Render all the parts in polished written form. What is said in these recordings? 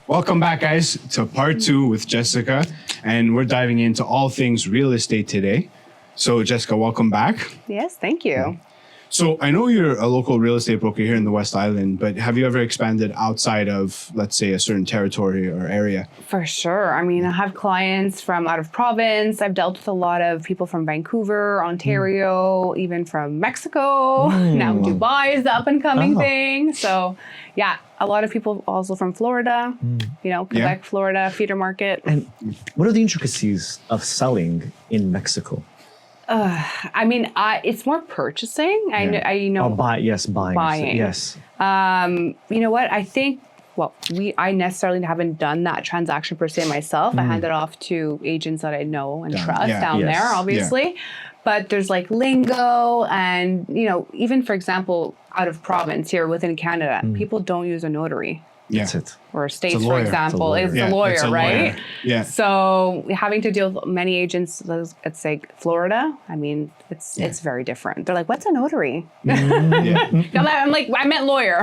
Welcome back, guys, to part 2 with Jessyca, and we're diving into all things real estate today. So, Jessyca, welcome back. Yes, thank you. So, I know you're a local real estate broker here in the West Island, but have you ever expanded outside of, let's say, a certain territory or area? For sure. I mean, I have clients from out of province. I've dealt with a lot of people from Vancouver, Ontario, even from Mexico. Now Dubai is the up and coming thing. So, yeah, a lot of people also from Florida, Quebec, Florida, feeder market. And what are the intricacies of selling in Mexico? I mean, it's more purchasing. Buying. Yes. You know what? I think, I necessarily haven't done that transaction per se myself. I hand it off to agents that I know and trust down there, obviously. But there's like lingo and, even for example, out of province here within Canada, people don't use a notary. That's it. Or states, for example, is the lawyer, right? Yeah. So having to deal with many agents, let's say Florida, I mean, it's very different. They're like, what's a notary? I'm like, I meant lawyer.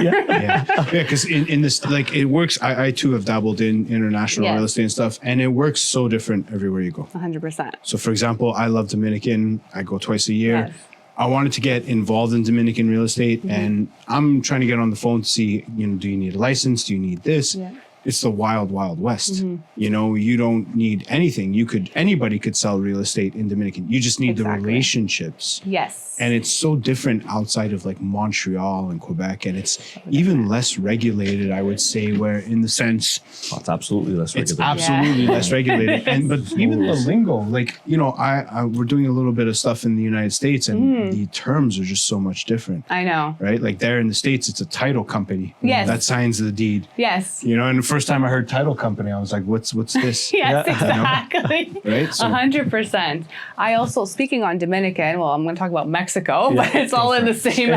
Because in this, like, it works. I too have dabbled in international real estate and stuff, and it works so different everywhere you go. 100%. So, for example, I love Dominican. I go twice a year. Yes. I wanted to get involved in Dominican real estate, and I'm trying to get on the phone to see, do you need a license? Do you need this? Yeah. It's the wild, wild west. You don't need anything. Anybody could sell real estate in Dominican. You just need the relationships. Yes. And it's so different outside of like Montreal and Quebec, and it's even less regulated, I would say, where in the sense it's absolutely less regulated. It's absolutely less regulated. But even the lingo, like, we're doing a little bit of stuff in the United States, and the terms are just so much different. I know. Right? Like there in the States, it's a title company that signs the deed. Yes. And the first time I heard title company, I was like, what's this? Yes, exactly. Right? So, 100%. I also, speaking on Dominican, I'm going to talk about Mexico, but it's all in the same,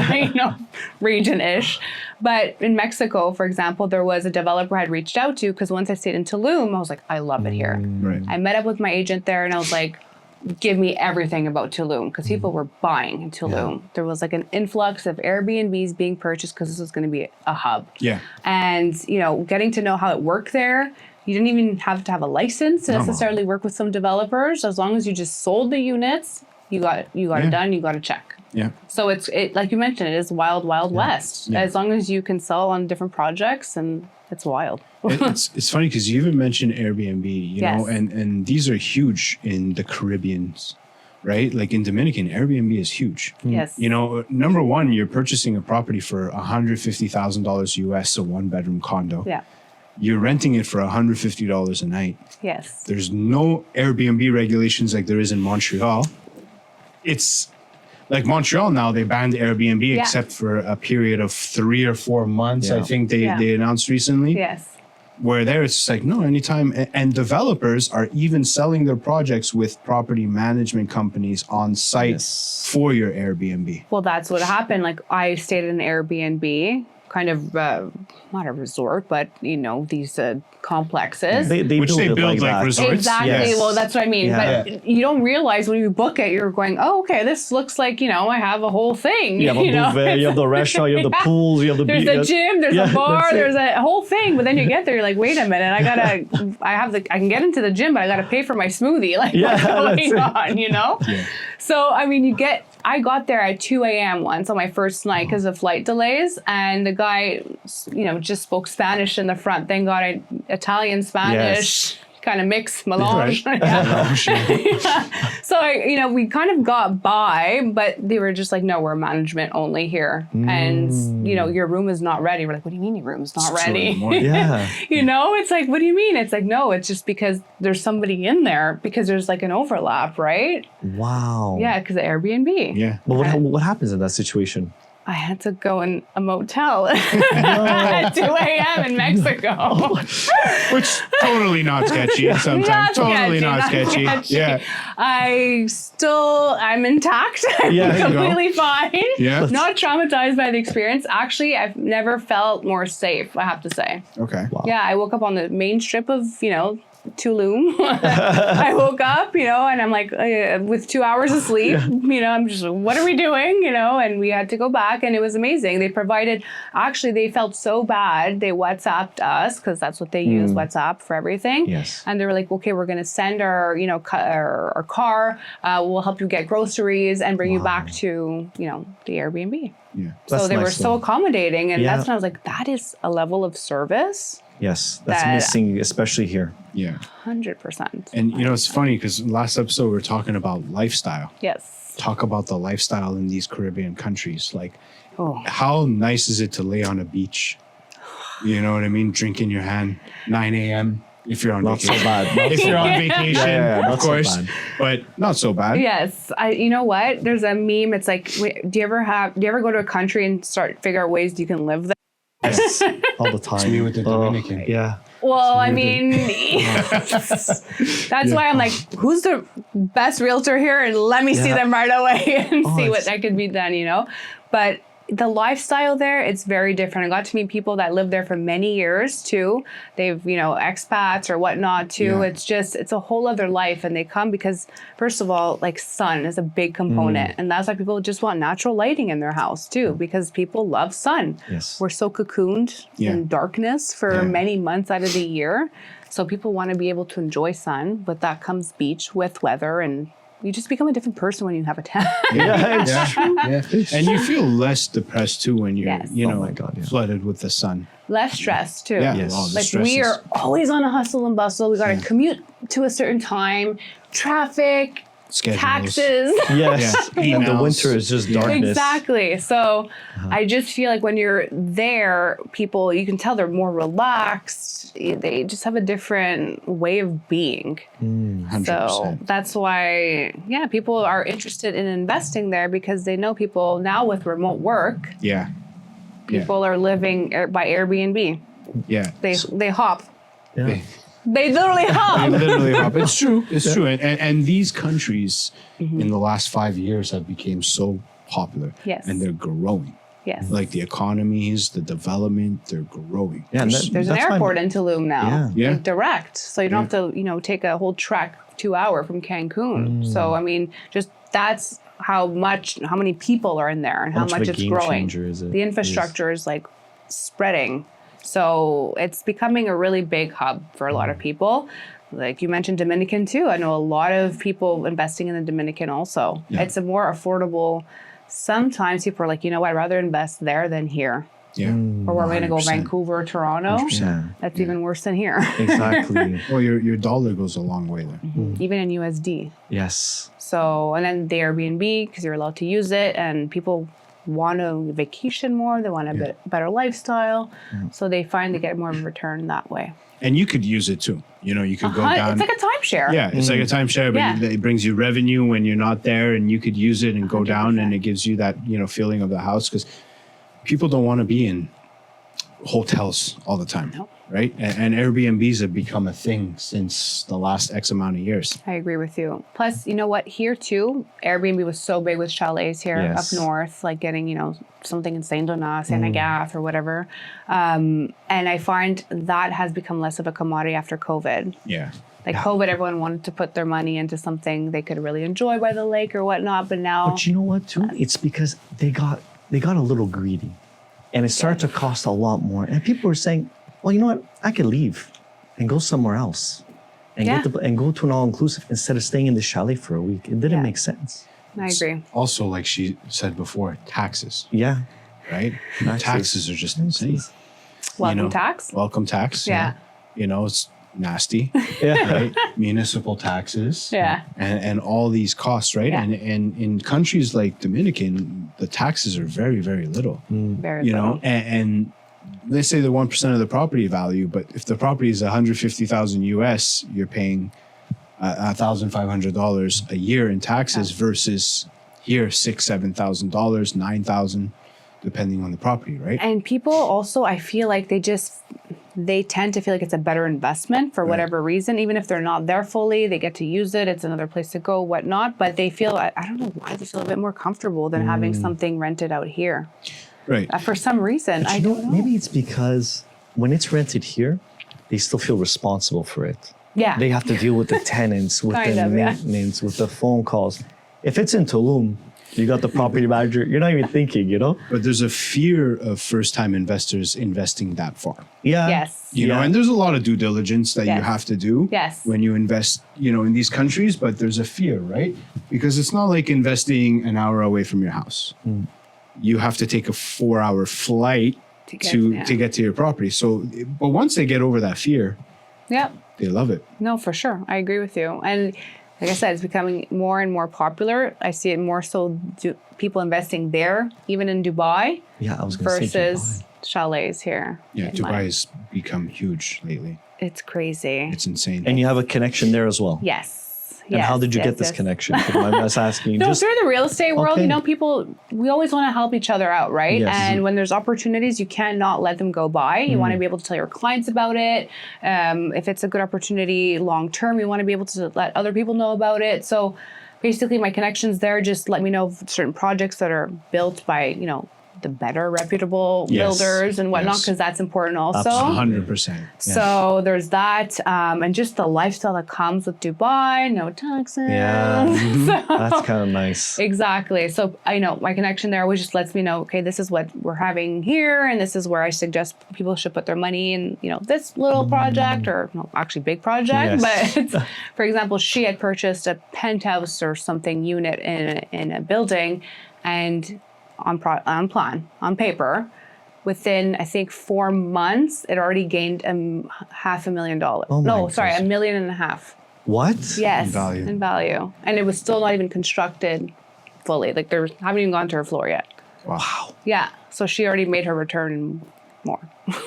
region-ish. But in Mexico, for example, there was a developer I had reached out to, because once I stayed in Tulum, I was like, I love it here. Right. I met up with my agent there, and I was like, give me everything about Tulum, because people were buying in Tulum. There was like an influx of Airbnbs being purchased because this was going to be a hub. Yeah. And, getting to know how it worked there, you didn't even have to have a license to necessarily work with some developers. As long as you just sold the units, you got it done, you got a check. Yeah. So it's like you mentioned, it is wild, wild west. Yeah. As long as you can sell on different projects, and it's wild. It's funny because you even mentioned Airbnb, know, and these are huge in the Caribbean, right? Like in Dominican, Airbnb is huge. Yes. Number one, you're purchasing a property for $150,000 US, a 1-bedroom condo. Yeah. You're renting it for $150 a night. Yes. There's no Airbnb regulations like there is in Montreal. It's like Montreal now, they banned Airbnb except for a period of 3 or 4 months. I think they announced recently. Yes. Where there it's like, no, anytime. And developers are even selling their projects with property management companies on site for your Airbnb. Well, that's what happened. Like I stayed in an Airbnb, kind of not a resort, but these complexes. They build like that. resorts. Exactly. Yes. Well, that's what I mean. Yeah. But you don't realize when you book it, you're going, oh, okay, this looks like, I have a whole thing. You have a buffet, you have the restaurant, you have the pools, you have the beach. There's a gym, there's a bar, there's a whole thing. But then you get there, you're like, wait a minute, I can get into the gym, but I got to pay for my smoothie. Like, what's going on, Yeah. So, I mean, I got there at 2 a.m. once on my first night because of flight delays. And the guy, just spoke Spanish in the front. Thank God Italian, Spanish, kind of mix, melange. Right. So, we kind of got by, but they were just like, no, we're management only here. And, your room is not ready. We're like, what do you mean your room is not ready? It's like, what do you mean? It's like, no, it's just because there's somebody in there because there's like an overlap, right? Wow. Yeah, because of Airbnb. Yeah. But what happens in that situation? I had to go in a motel at 2 a.m. in Mexico. Which totally not sketchy sometimes. Not sketchy. Yeah. I'm intact. I'm completely fine. Yeah. Not traumatized by the experience. Actually, I've never felt more safe, I have to say. Okay. Wow. Yeah, I woke up on the main strip of, Tulum. I woke up, and I'm like, with 2 hours of sleep, I'm just, what are we doing? And we had to go back, and it was amazing. They provided, actually, they felt so bad. They WhatsApped us, because that's what they use, WhatsApp for everything. Yes. And they were like, okay, we're going to send our car. We'll help you get groceries and bring you back to, the Airbnb. Yeah. So That's they were nice, so though. accommodating. And that's when I was like, that is a level of service. Yes, that's That- missing, especially here. Yeah. 100%. And it's funny because last episode we were talking about lifestyle. Yes. Talk about the lifestyle in these Caribbean countries. Like, Oh. how nice is it to lay on a beach? You know what I mean? Drink in your hand, 9 a.m. if you're on Not so vacation. bad. If you're on vacation, Yeah, of not so course, bad. but not so bad. Yes. You know what? There's a meme. It's like, do you ever go to a country and start figure out ways you can live there? Yes, all the time. It's me with the Dominican. Yeah. Well, I mean, that's why I'm like, who's the best realtor here? And let me see Yeah. them right away and see what it's- that could be done, But the lifestyle there, it's very different. I got to meet people that lived there for many years too. They've, expats or whatnot too. Yeah. It's a whole other life. And they come because, first of all, like sun is a big component. And that's why people just want natural lighting in their house too, because people love sun. Yes. We're so cocooned Yeah. in darkness for Yeah. many months out of the year. So people want to be able to enjoy sun. With that comes beach with weather, and you just become a different person when you have a tan. Yeah, it's true. Yeah. And you feel less depressed too when you're, Yes. Oh my God, yeah. flooded with the sun. Less stress too. Yeah. Yes. all the Like stresses. we are always on a hustle and bustle. We got to commute to a certain time, traffic, Schedules. taxes. Yes. Yeah. And the Emails. winter is just darkness. Exactly. So I just feel like when you're there, people, you can tell they're more relaxed. They just have a different way of being. 100%. So that's why, people are interested in investing there because they know people now with remote work, Yeah. people are living by Airbnb. Yeah. They hop. Yeah. They literally I hop. literally hop. It's true. It's true. And these countries in the last 5 years have become so popular. Yes. And they're growing. Yes. Like the economies, the development, they're growing. Yeah, and There's- There's an That's why- airport in Tulum now. Yeah. Yeah. Like, direct. So you don't have to, take a whole trek 2 hour from Cancun. So I mean, just that's how many people are in there and how much of much a it's game growing. changer is it? The infrastructure is like spreading. So it's becoming a really big hub for a lot of people. Like you mentioned Dominican too. I know a lot of people investing in the Dominican also. Yeah. It's a more affordable. Sometimes people are like, I'd rather invest there than here. Yeah. Or we're going to go 100%. Vancouver, Toronto. 100%. That's even worse than here, Exactly. Well, your dollar goes a long way there. even in USD. Yes. So, and then the Airbnb, because you're allowed to use it, and people want to vacation more, they want a better lifestyle. So they find they get more of a return that way. And you could use it too. You could go down. It's like a timeshare. Yeah, it's like a timeshare, but Yeah. it brings you revenue when you're not there, and you could use it and go down, 100%. and it gives you that feeling of the house because people don't want to be in hotels all the time, Nope. right? And Airbnbs have become a thing since the last X amount of years. I agree with you. Plus, you know what? Here too, Airbnb was so big with chalets here Yes. up north, like getting, something in Saint Donat, Saint Agathe, or whatever. And I find that has become less of a commodity after COVID. Yeah, Like COVID, everyone wanted to put their money into something they could really enjoy by the lake or whatnot. But now, But you know what, too? It's because they got a little greedy, and it started to cost a lot more. And people were saying, "Well, you know what? I could leave and go somewhere else, and and go to an all-inclusive instead of staying in the chalet for a week." It didn't Yeah. make sense. I agree. also like she said before, taxes, Yeah. right? Taxes are just insane. Welcome tax. Welcome tax. Yeah. It's nasty, Yeah. right? Municipal taxes. Yeah. And all these costs, right? Yeah. And in countries like Dominican, the taxes are very, very little. Very little. And let's say they're 1% of the property value, but if the property is 150,000 US, you're paying $1,500 a year in taxes versus here $6,000, $7,000, $9,000, depending on the property, right? And people also, I feel like they tend to feel like it's a better investment for whatever reason. Even if they're not there fully, they get to use it. It's another place to go, whatnot. But they feel, I don't know why, they feel a bit more comfortable than having something rented out here. Right. For some reason, I You know, don't know. maybe it's because when it's rented here, they still feel responsible for it. Yeah. They have to deal with the tenants, with Kind the of, yeah. maintenance, with the phone calls. If it's in Tulum, you got the property manager, you're not even thinking, you know? But there's a fear of first-time investors investing that far. Yeah. Yes. You know, and there's a lot of due diligence that you Yes. have to do Yes. when you invest, you know, in these countries, but there's a fear, right? Because it's not like investing an hour away from your house. You have to take a 4-hour flight to get to your property. So, but once they get over that fear, Yep. they love it. No, for sure. I agree with you. And like I said, it's becoming more and more popular. I see it more so people investing there, even in Dubai, Yeah, I was going to say versus Dubai. chalets here. Yeah, in Dubai my- has become huge lately. It's crazy. It's insane. And you have a connection there as well. Yes. And how did you get this connection? I'm just asking. No, through the real estate world, Okay. you know, we always want to help each other out, right? Yes. And when there's opportunities, you cannot let them go by. You want to be able to tell your clients about it. If it's a good opportunity long term, you want to be able to let other people know about it. So basically my connections there just let me know of certain projects that are built by, you know, the better reputable Yes. builders and whatnot, Yes. because that's important also. 100%. So there's that, and just the lifestyle that comes with Dubai, no taxes. Yeah. So- That's kind of nice. Exactly. So I know my connection there always just lets me know, okay, this is what we're having here, and this is where I suggest people should put their money in, you know, this little project, or no, actually big project. Yes. But for example, she had purchased a penthouse or something unit in a building, and on plan, on paper, within I think 4 months, it already gained $500,000. Oh my no, sorry, gosh. $1.5 million. What? Yes, In value. in value, and it was still not even constructed fully. Like they haven't even gone to her floor yet. Wow. Yeah, so she already made her return and more.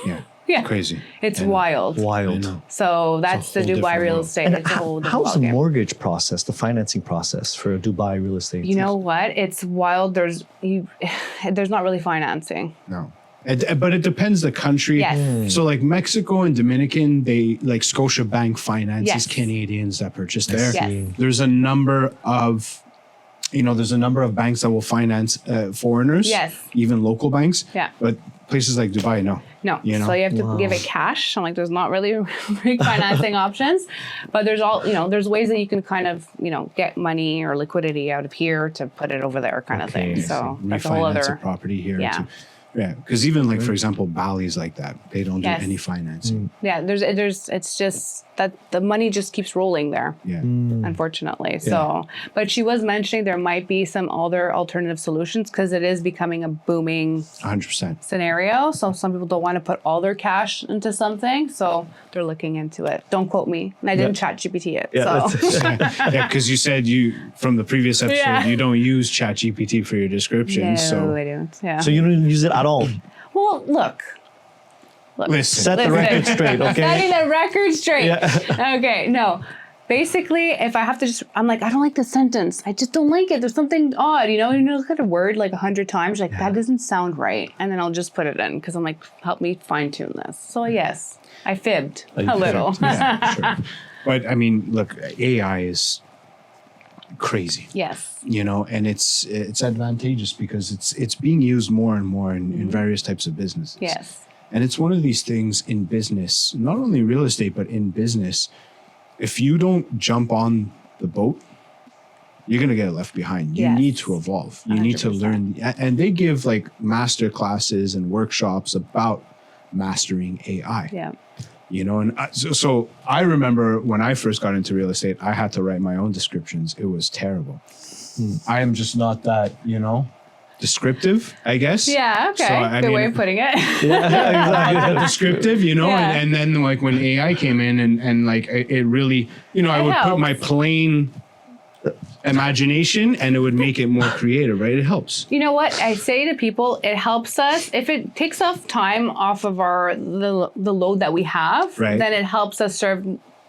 Yeah. Yeah, Crazy. it's I know. wild. I Wild. know. So that's the whole Dubai different real world. estate. And It's a whole different how's the ballgame. mortgage process, the financing process for Dubai real estate? You know what? It's wild. There's not really financing. No. But it depends the country. Yes. So like Mexico and Dominican, they like Scotiabank finances Yes. Canadians that purchase there. Yes. There's a number of, there's a number of banks that will finance foreigners. Yes. Even local banks. Yeah. But places like Dubai, no. No, You know? so you have to Wow. give it cash. I'm like, there's not really financing options, but there's there's ways that you can kind of, get money or liquidity out of here to put it over there kind of Okay, thing. I So that's a whole Refinance other, a property here. Yeah. Yeah. Because even like, for example, Bali's like that. They don't Yes. do any financing. yeah, it's just that the money just keeps rolling there. Yeah. Unfortunately. So, but she was mentioning there might be some other alternative solutions because it is becoming a booming 100%. scenario. So some people don't want to put all their cash into something. So they're looking into it. Don't quote me. And I didn't chat GPT it. Yeah, So Yeah, because you said from the previous episode, Yeah. you don't use ChatGPT for your descriptions. no, So I don't. Yeah. So you don't use it at all. Well, look. listen. Set the Listen. record straight, okay? Setting the record straight. Okay, no. Basically, if I have to I'm like, I don't like this sentence. I just don't like it. There's something odd, you look at a word like 100 times, like that doesn't sound right. And then I'll just put it in because I'm like, help me fine tune this. So yes, I fibbed a little. Yeah, sure. But I mean, look, AI is crazy. Yes. And it's advantageous because it's being used more and more in various types of businesses. Yes. And it's one of these things in business, not only real estate, but in business. If you don't jump on the boat, you're going to get left behind. You Yes. need to evolve. You need to 100%. learn. And they give like master classes and workshops about mastering AI. Yeah. So I remember when I first got into real estate, I had to write my own descriptions. It was terrible. I am just not that, descriptive, I guess. Yeah. Okay. So, I Good mean, way of putting it. descriptive, Yeah. and then like when AI came in and like it really, I would put my plain imagination and it would make it more creative, right? It helps. You know what I say to people? It helps us if it takes off time off of the load that we have. Right. Then it helps us serve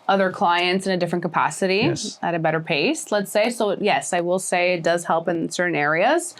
other clients in a different capacity Yes. at a better pace. Let's say. So yes, I will say it does help in certain areas.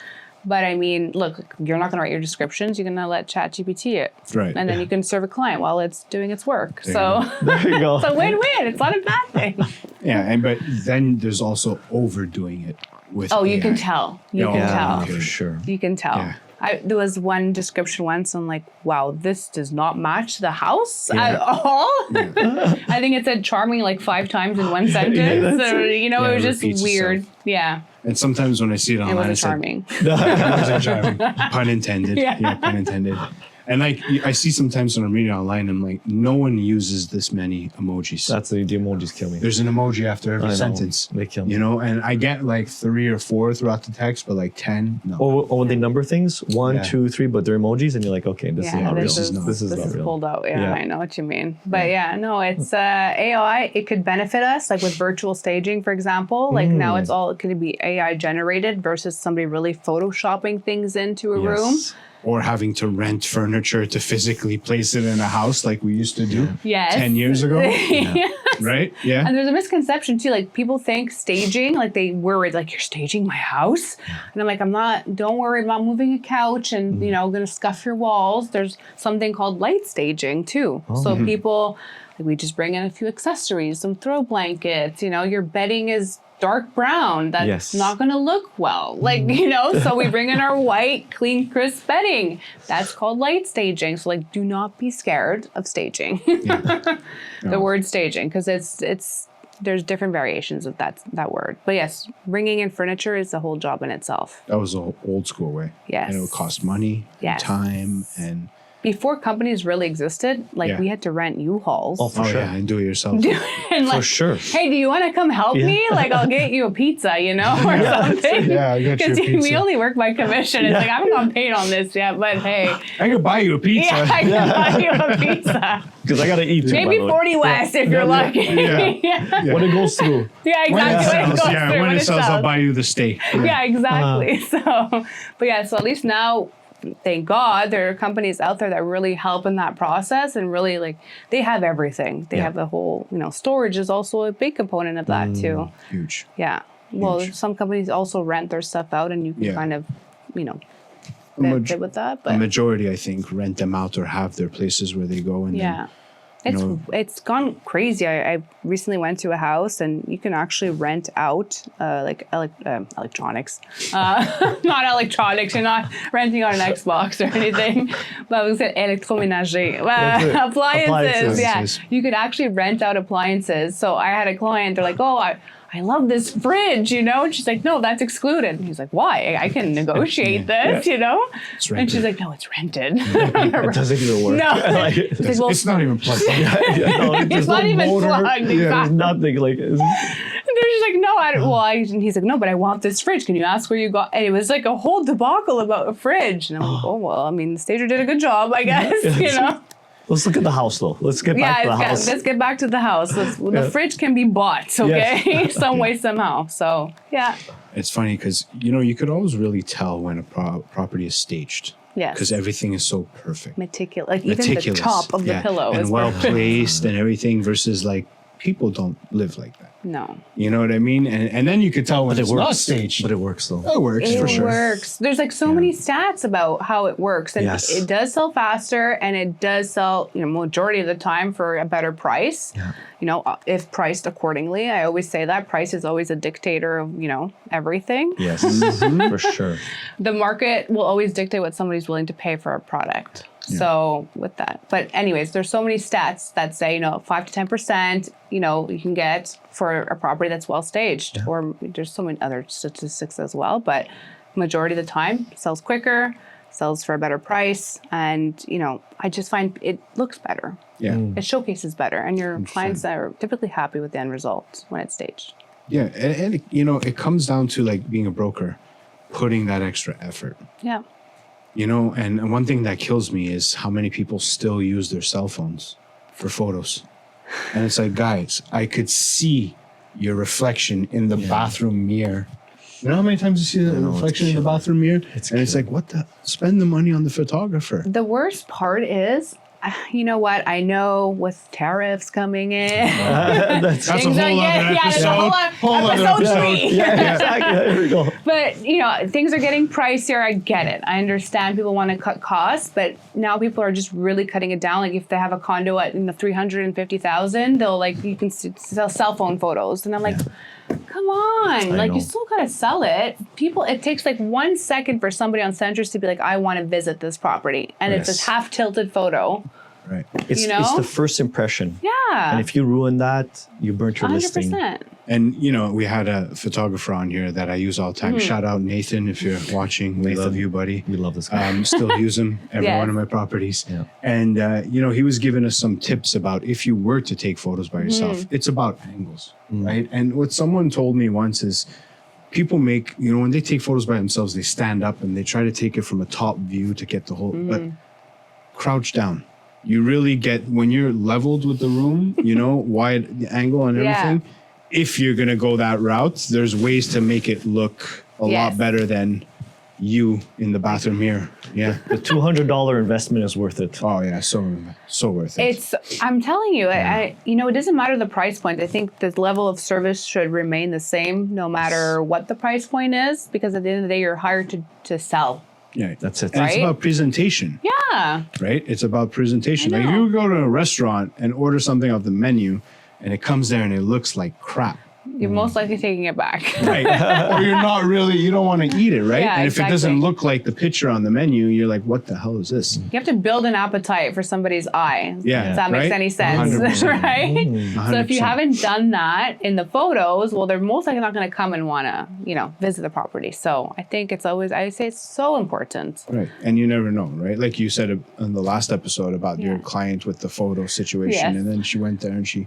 But I mean, look, you're not going to write your descriptions. You're going to let ChatGPT it. Right. And then you can serve a client while it's doing its work. There So There you go. it's a win-win. It's not a bad thing. Yeah, but then there's also overdoing it with Oh, you AI. can tell. You Yeah, can yeah, tell. okay. for sure. You can tell. Yeah. There was one description once. I'm like, wow, this does not match the house at all. I think it said charming like 5 times in one sentence. So, you know, it was just weird. Itself. Yeah. And sometimes when I see it online, It wasn't it's charming. Like, it wasn't charming. Pun intended. Yeah, pun intended. And like I see sometimes when I'm reading online, I'm like, no one uses this many emojis. That's the emojis kill me. There's an emoji after every sentence. They kill me. You know, and I get like 3 or 4 throughout the text, but like 10, no. Or when they number things, 1, 2, 3, but they're emojis, and you're like, okay, this is not real. This is not real. pulled out. Yeah, I know what you mean. But no, it's AI. It could benefit us, like with virtual staging, for example. Like now it's all going to be AI generated versus somebody really photoshopping things into a room. Or having to rent furniture to physically place it in a house like we used to do 10 years ago. Right? Yeah. And there's a misconception too. Like people think staging, like they worry, like you're staging my house. And I'm like, don't worry about moving a couch and, you know, going to scuff your walls. There's something called light staging too. So people, like, we just bring in a few accessories, some throw blankets, you know, your bedding is dark brown. That's not going to look well. Like, you know, so we bring in our white, clean, crisp bedding. That's called light staging. So like, do not be scared of staging. The word staging, because there's different variations of that word. But yes, bringing in furniture is a whole job in itself. That was the old school way. Yes. And it would cost money, and time, and... Before companies really existed, like we had to rent U-Hauls. Oh, for sure. Yeah, and do it yourself. And like, for sure. Hey, do you want to come help me? Like, I'll get you a pizza, you know, or something. Yeah, I got you a Because pizza. we only work by commission. It's like, I haven't gotten paid on this yet, but hey. I could buy you a pizza. Yeah, I can buy you a pizza. Because I got to eat too, Maybe 40 West if you're lucky. When it goes through. Yeah, exactly. When it sells, I'll buy you the steak. Yeah, exactly. So at least now, thank God, there are companies out there that really help in that process and really like, they have everything. They have the whole, you know, storage is also a big component of that too. Huge. Yeah. Well, some companies also rent their stuff out and you can kind of, you know, fit with that. But a majority, I think, rent them out or have their places where they go. And then, it's gone crazy. I recently went to a house and you can actually rent out electronics. Not electronics. You're not renting out an Xbox or anything. But I was saying électroménager. Appliances. Yeah. You could actually rent out appliances. So I had a client. They're like, oh, I love this fridge, you know? And she's like, no, that's excluded. And he's like, why? I can negotiate this, you know? And she's like, no, it's rented. It doesn't even work. No. It's not even plugged in. It's not even plugged. There's nothing like it. And she's like, no, and he's like, no, but I want this fridge. Can you ask where you got? And it was like a whole debacle about a fridge. And I'm like, oh, well, I mean, the stager did a good job, I guess, you know? Let's look at the house, though. Let's get back to the house. Let's get back to the house. The fridge can be bought, okay? Some way, somehow. So, yeah. It's funny because, you know, you could always really tell when a property is staged. Yes. Because everything is so perfect. Meticulous. Like, even the top of the pillow and is well perfect. placed and everything versus, like, people don't live like that. No. You know what I mean? And then you could tell when it's not staged. But it works, though. It works, for sure. It works. There's like so many stats about how it works. And it does sell faster and it does sell, you know, majority of the time for a better price. Yeah. You know, if priced accordingly. I always say that price is always a dictator of, you know, everything. Yes, for sure. The market will always dictate what somebody's willing to pay for a product. Yeah. So with that, but anyways, there's so many stats that say, you know, 5 to 10%, you know, you can get for a property that's well staged, or there's so many other statistics as well, but majority of the time sells quicker, sells for a better price. And, you know, I just find it looks better. Yeah. It showcases better and your clients are typically happy with the end result when it's staged. Yeah. And it, you know, it comes down to like being a broker, putting that extra effort. Yeah. You know, and one thing that kills me is how many people still use their cell phones for photos. And it's like, guys, I could see your reflection in the bathroom mirror. You know how many times you see the reflection in the bathroom mirror? It's like, what the? Spend the money on the photographer. The worst part is, you know what? I know with tariffs coming in, that's a whole other episode. That's a whole episode 3. Yeah, exactly. There we go. But, you know, things are getting pricier. I get it. I understand people want to cut costs, but now people are just really cutting it down. Like if they have a condo at $350,000, they'll like, you can sell cell phone photos. And I'm like, Come on. Like, know. you still got to sell it. People, it takes like 1 second for somebody on Centrist to be like, I want to visit this property. And it's Yes. this half tilted photo. Right. It's the first impression. Yeah. And if you ruin that, you burnt your 100%. listing. And, we had a photographer on here that I use all the time. Shout out Nathan, if you're watching. We love you, buddy. We love this guy. Still use him every one of my properties. Yeah. And, he was giving us some tips about if you were to take photos by yourself, it's about angles, right? And what someone told me once is people make, when they take photos by themselves, they stand up and they try to take it from a top view to get the whole, but crouch down. You really get, when you're leveled with the room, wide angle and everything, if you're going to go that route, there's ways to make it look a lot better than you in the bathroom mirror. Yeah. The $200 investment is worth it. Oh yeah. So worth it. I'm telling you, it doesn't matter the price point. I think the level of service should remain the same no matter what the price point is, because at the end of the day, you're hired to sell. Yeah. That's it. And Right? it's about presentation. Yeah. Right? It's about presentation. I Like know. you go to a restaurant and order something off the menu and it comes there and it looks like crap. You're most likely taking it back. Right. Or you don't want to eat it, right? Yeah, and if exactly. it doesn't look like the picture on the menu, you're like, what the hell is this? You have to build an appetite for somebody's eye. Yeah, If that makes right? any sense, 100%. right? So if you 100%. haven't done that in the photos, well, they're most likely not going to come and want to, visit the property. So I think I say it's so important. Right. And you never know, right? Like you said in the last episode about your client with the photo situation. Yes. And then she went there and she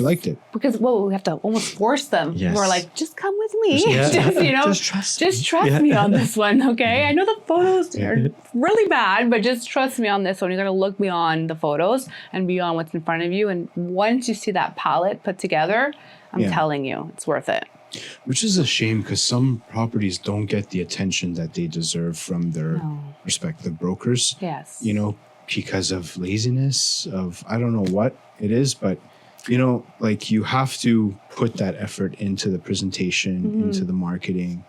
liked it. Because, we have to almost force them. Yes. We're like, just come with me. Just trust me. Just trust me on this one, okay? I know the photos are really bad, but just trust me on this one. You're going to look beyond the photos and beyond what's in front of you. And once you see that palette put together, I'm telling you, it's worth it. Which is a shame because some properties don't get the attention that they deserve from their respective brokers. Yes. Because of laziness, of I don't know what it is, but you have to put that effort into the presentation, into the marketing.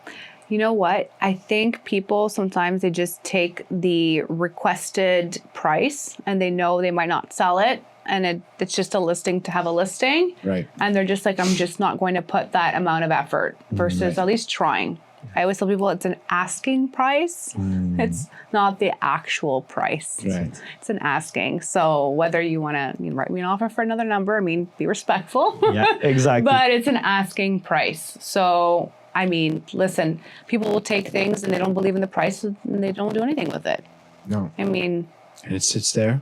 You know what? I think people sometimes they just take the requested price and they know they might not sell it. And it's just a listing to have a listing. Right. And they're just like, I'm just not going to put that amount of effort versus at least trying. I always tell people it's an asking price. It's not the actual price. Right. It's an asking. So whether you want to write me an offer for another number, be respectful. Yeah, exactly. But it's an asking price. So, listen, people will take things and they don't believe in the price and they don't do anything with it. No. And it sits there.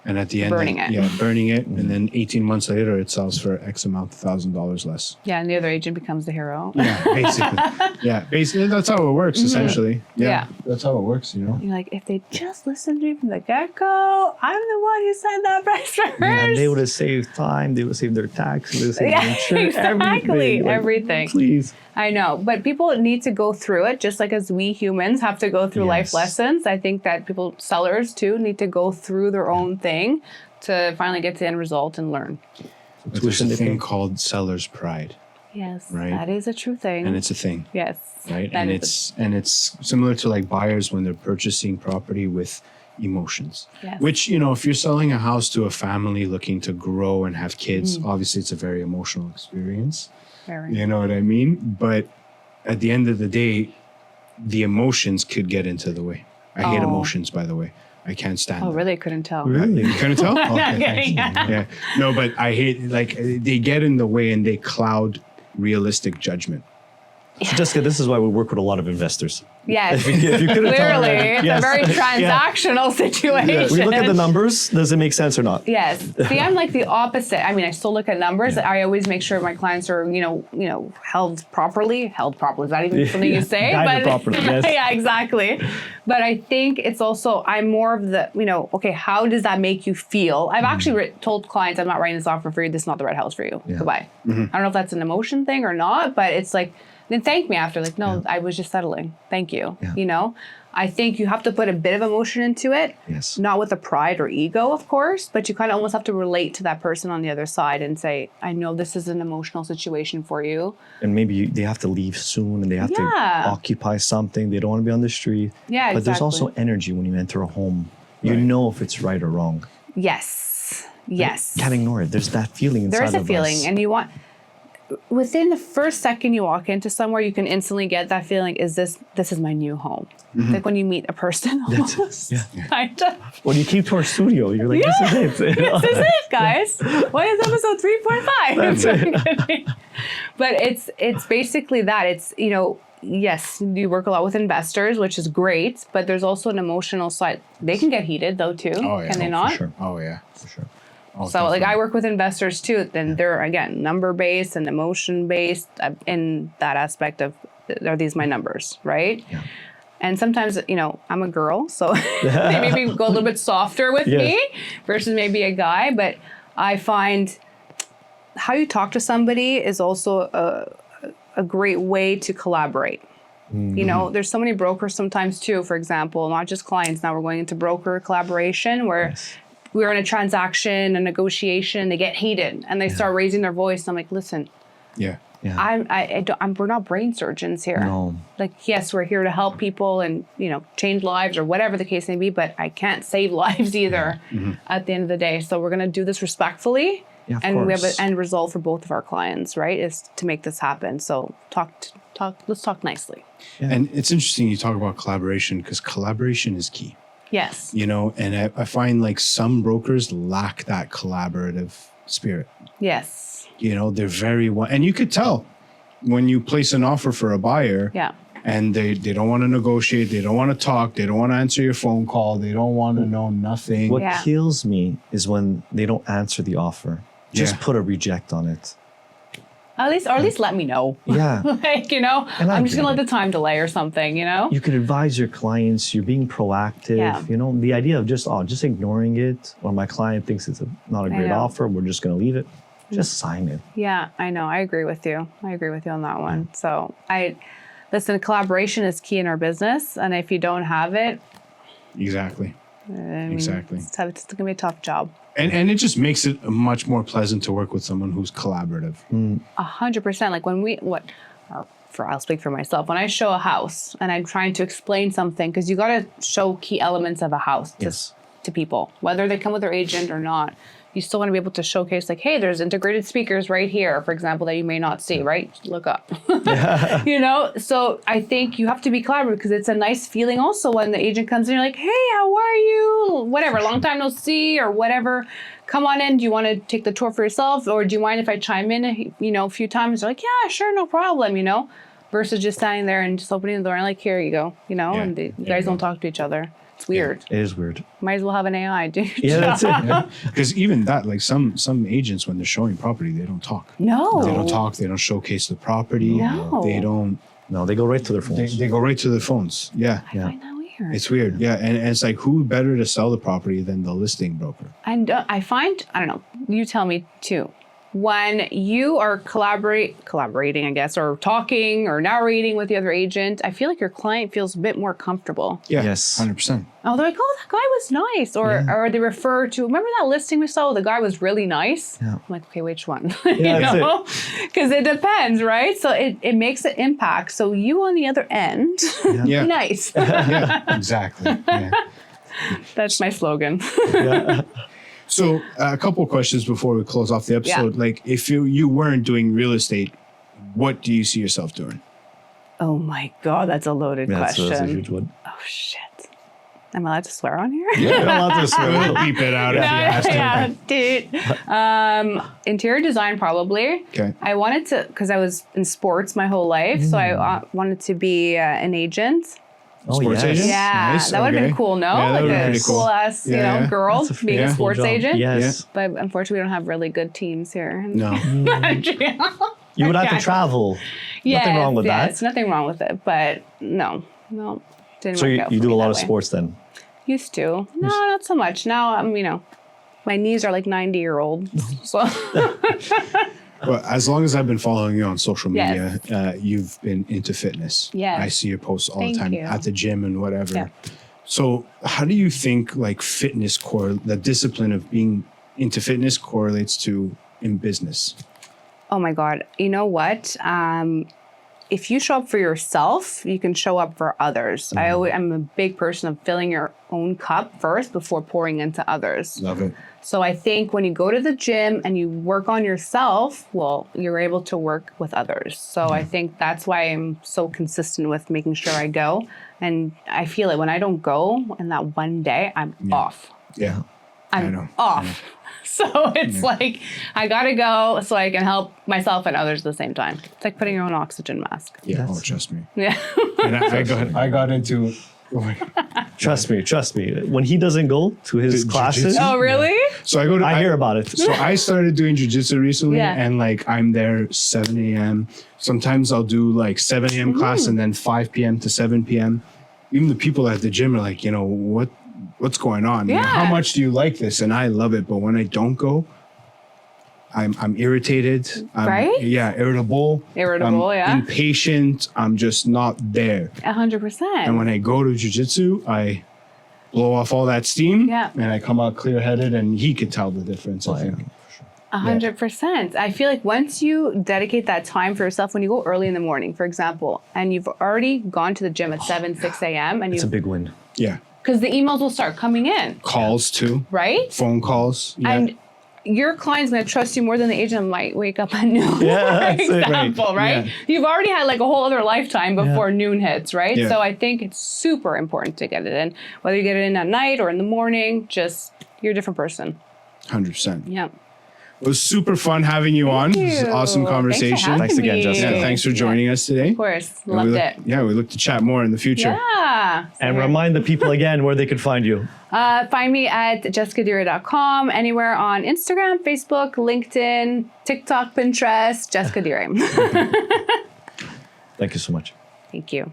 And at the end, burning it. Yeah, burning it. And then 18 months later, it sells for X amount, $1,000 less. Yeah, and the other agent becomes the hero. Yeah, basically. Basically, that's how it works, essentially. Yeah, that's how it works, You're like, if they just listened to me from the get-go, I'm the one who said that price first. Yeah, they would have saved time. They would have saved their tax. They would have saved their insurance. Exactly. Like, Everything. Please. I know, but people need to go through it just like as we humans have to go through life lessons. I think that sellers too, need to go through their own thing to finally get to the end result and learn. There's a thing called seller's pride. Yes, right? That is a true thing. And it's a thing. Yes. Right? And it's similar to like buyers when they're purchasing property with emotions. Yes. Which, if you're selling a house to a family looking to grow and have kids, obviously it's a very emotional experience. Very. You know what I mean? But at the end of the day, the emotions could get into the way. I hate emotions, by the way. I can't stand them. Really? Couldn't tell. Really? You couldn't tell? Okay, kidding. thanks. Yeah. No, but I hate, they get in the way and they cloud realistic judgment. So Jessica, this is why we work with a lot of investors. Yes. If you couldn't tell Clearly, already. it's Yes. a very transactional situation. We look at the numbers. Does it make sense or not? Yes. See, I'm like the opposite. I still look at numbers. I always make sure my clients are, held properly. Held properly. Is that even something you say? Guided properly, yes. Yeah, exactly. But I think it's also, I'm more of the, okay, how does that make you feel? I've actually told clients, I'm not writing this offer for you. This is not the right house for you. Goodbye. I don't know if that's an emotion thing or not, but it's like, then thank me after. Like, no, I was just settling. Thank you. Yeah. I think you have to put a bit of emotion into it. Yes. Not with a pride or ego, of course, but you kind of almost have to relate to that person on the other side and say, I know this is an emotional situation for you. And maybe they have to leave soon and they have to occupy something. They don't want to be on the street. Yeah, But there's also energy when you enter a home. You know if it's right or wrong. Yes. Yes. Can't ignore it. There's that feeling inside There is a of feeling, us. and you want. within the first second you walk into somewhere, you can instantly get that feeling, this is my new home. Like when you meet a person almost. Kind of. When you came to our studio, you're like, this is it. This is it, guys. What is episode 3.5? That's it. But it's basically that. It's, yes, you work a lot with investors, which is great, but there's also an emotional side. They can get heated though too. Oh, yeah. Can they not? For sure. Oh yeah, for sure. Oh, So like I work with investors too, then they're again number based and emotion based in that aspect of, are these my numbers, right? Yeah. And sometimes, I'm a girl, so they maybe go a little bit softer with me versus maybe a guy. But I find how you talk to somebody is also a great way to collaborate. There's so many brokers sometimes too, for example, not just clients. Now we're going into broker collaboration where we're in a transaction, a negotiation, they get heated and they start raising their voice. I'm like, listen, we're not brain surgeons here. No. Like, yes, we're here to help people and, change lives or whatever the case may be, but I can't save lives either at the end of the day. So we're going to do this respectfully. Yeah, of and course. we have an end result for both of our clients, right? Is to make this happen. So let's talk nicely. Yeah. And it's interesting you talk about collaboration because collaboration is key. Yes. And I find like some brokers lack that collaborative spirit. Yes. They're very and you could tell when you place an offer for a buyer. Yeah. And they don't want to negotiate. They don't want to talk. They don't want to answer your phone call. They don't want to know nothing. What kills me is when they don't answer the offer. Just put a reject on it. At least let me know. Yeah. Like, And I'm just going to let the time delay or something, You can advise your clients. You're being proactive. Yeah. The idea of just ignoring it, or my client thinks it's not a great offer, we're just going to leave it. Just sign it. Yeah, I know. I agree with you. on that one. So listen, collaboration is key in our business. And if you don't have it. Exactly. Exactly. It's going to be a tough job. And it just makes it much more pleasant to work with someone who's collaborative. 100%. Like when I'll speak for myself. When I show a house and I'm trying to explain something, because you got to show key elements of a house to people, whether they come with their agent or not. You still want to be able to showcase like, hey, there's integrated speakers right here, for example, that you may not see, right? Look up. So I think you have to be collaborative because it's a nice feeling also when the agent comes in, you're like, hey, how are you? Whatever, long time no see or whatever. Come on in. Do you want to take the tour for yourself? Or do you mind if I chime in, a few times? They're like, yeah, sure, no problem, versus just standing there and just opening the door and like, here you go, and you guys don't talk to each other. It's weird. It is weird. Might as well have an AI, dude. Yeah, that's it. Because even that, like some agents, when they're showing property, they don't talk. No. They don't talk. They don't showcase the property. No. They don't. No, they go right to their phones. They go right to their phones. Yeah. I find that weird. It's weird. Yeah. And it's like, who better to sell the property than the listing broker? And I find, I don't know, you tell me too, when you are collaborating, I guess, or talking or narrating with the other agent, I feel like your client feels a bit more comfortable. Yeah. Yes. 100%. Oh, they're like, oh, that guy was nice. Or they refer to, remember that listing we saw? The guy was really nice. Yeah. I'm like, okay, which one? Yeah, Because it depends, right? So it makes an impact. So you on the other end, Yeah. be nice. Yeah. Exactly. Yeah. That's my slogan. Yeah. So a couple of questions before we close off the episode. Like, if you weren't doing real estate, what do you see yourself doing? Oh my God, that's a loaded question. That's a huge one. Oh shit. Am I allowed to swear on here? Yeah, I'm allowed to swear. We'll beep it out if you ask dude. Interior design, probably. Okay. I wanted to, because I was in sports my whole life, so I wanted to be an agent. Oh, Sports agent? Yeah, Nice, that would have been okay. cool, no? Yeah, that like would've been a pretty cool. cool ass, Yeah. girl That's a being a cool sports job. agent. Yes. But unfortunately, we don't have really good teams here. No. You would have to travel. Nothing wrong with that. Yes, nothing wrong with it, but no, didn't So work you out do for a me lot that of way. sports then? Used to. No, not so much. Now I'm, my knees are like 90-year-old. So Well, as long as I've been following you on social media, you've been into fitness. Yes. I see your posts all Thank the time you. at the gym and whatever. Yeah. So how do you think like fitness the discipline of being into fitness correlates to in business? oh my God, you know what? if you show up for yourself, you can show up for others. I'm a big person of filling your own cup first before pouring into others. Love it. So I think when you go to the gym and you work on yourself, well, you're able to work with others. So I think that's why I'm so consistent with making sure I go. And I feel it when I don't go in that one day, I'm off. Yeah. I'm off. So it's like, I gotta go so I can help myself and others at the same time. It's like putting your own oxygen mask. Yeah. Oh, trust me. Yeah. And I got into. Trust me. When he doesn't go to his classes, Oh, really? So I go to. I hear about it. So I started doing jujitsu recently, Yeah. and like I'm there 7 a.m. Sometimes I'll do like 7 a.m. class and then 5 p.m. to 7 p.m. Even the people at the gym are like, what's going on? Yeah. How much do you like this? And I love it, but when I don't go, I'm irritated. Right? Yeah, irritable. Irritable, yeah. Impatient. I'm just not there. 100%. And when I go to jujitsu, I blow off all that steam. Yeah. And I come out clear-headed, and he could tell the difference. I think. 100%. I feel like once you dedicate that time for yourself, when you go early in the morning, for example, and you've already gone to the gym at 6 a.m. and it's a big win. Yeah. because the emails will start coming in, Calls too. right? Phone calls. Yeah. And your client's going to trust you more than the agent might wake up at noon, Yeah, for example, right? Yeah. You've already had like a whole other lifetime before noon hits, right? Yeah. So I think it's super important to get it in. Whether you get it in at night or in the morning, just you're a different person. 100%. Yeah. It was super fun having you on. It was an awesome conversation. Thanks again, me. Jessyca. Yeah, thanks for joining us today. Of course. And Loved we it. we look to chat more in the future. Yeah. And remind the people again where they could find you. Find me at jessicadire.com, anywhere on Instagram, Facebook, LinkedIn, TikTok, Pinterest, Jessyca Di Re. Thank you so much. Thank you.